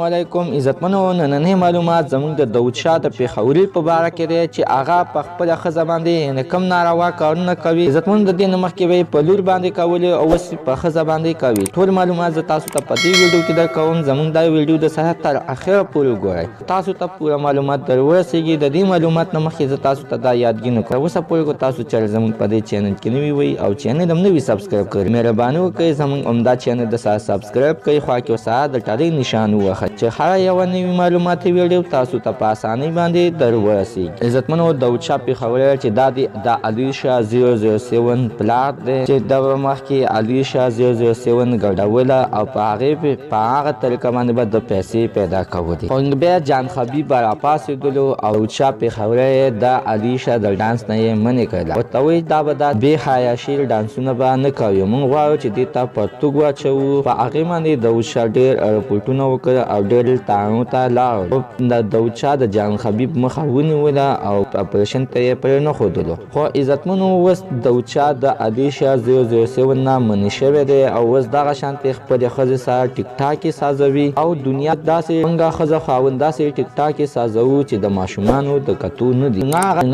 علیکم عزتمنو. نننې معلومات زموږ د داود شاه د پېښوري په باره کې دی چې هغه په خپله ښځه باندې کوم ناروا کارونه کوي. عزتمنو د دې نه مخکې به یې په لور باندې کولې او اوس په ښځه باندې کوي. ټول معلومات زه تاسو ته په دې ویډیو کې درکوم. زموږ دا ویډیو د سره تر اخره پورې وګورئ، تاسو ته پوره معلومات در ورسېږي. د دې معلومات نه مخکې زه تاسو ته دا یادګي کړم اوسه پورې کو تاسو چې زموږ په دې چینل کې نوي وئ او چینل هم نوي سبسکرایب کړئ، مهرباني وکړئ زموږ عمده چینل د سره سبسکرایب کړئ، خوا کې سره د ټالۍ نشان ووهئ چې هره یوه نوي معلوماتي ویډیو تاسو ته په اسانۍ باندې در ورسېږي. عزتمنو داود شاه پېښوری چې دا د علي شاه 007 پلار دی چې د مخکې علي شاه 007 ګډوله او په هغه طریقه باندې به د پیسې پیدا کولې. خو بیا جان خبیب به راپاڅېدلو او داود شاه پېښوری د علي شاه د ډانس نه یې منې کړله. ورته وایي دا به دا بې حیاشي ډانسونه به نه کوي، موږ غواړو چې دې ته پرتوګ واچوو. په هغې باندې داود شاه ډېر رپوټونه وکړل او ډېر تړونو ته لاړل. د داود شاه د جان خبیب مخه ونیوله او اپریشن ته یې پرې نه ښودلو. خو عزتمنو اوس داود شاه د علي شاه 007 نه منې شوی دی او اوس دغه شانتې خپلې ښځې سره ټیک ټاک یې سازوي او دنیا داسې موږ ښځه خاوند داسې ټیک ټاک یې سازوو چې د ماشومانو د کتو نه دي.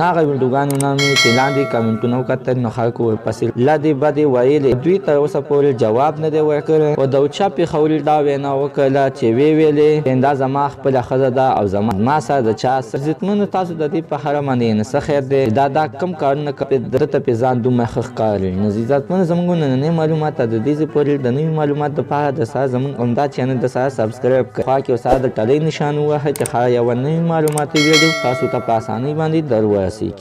هغه ویډیوګانو نه مې چې لاندې کمنټونه وکتل نو خلکو ورپسې لدې بدې ویلې، دوی تر اوسه پورې جواب نه دی ورکړی. خو داود شاه پېښوري دا وینا وکړله چې ویلې دا زما خپله ښځه ده او ما سره د چا عزتمنو تاسو د دې په هره باندې نه څه خیر دی دا کم کارونه کوي درته پې ځان دومره ښه ښکاري. نو عزتمنو زموږ نننۍ معلومات د دې ځای پورې د نوي معلومات دپاره د سره زموږ عمده چینل د سره سبسکرایب کړئ، خوا کې سره د ټالۍ نشان ووهئ چې هره یوه نوي معلوماتي ویډیو تاسو ته په اسانۍ باندې در ورسېږي.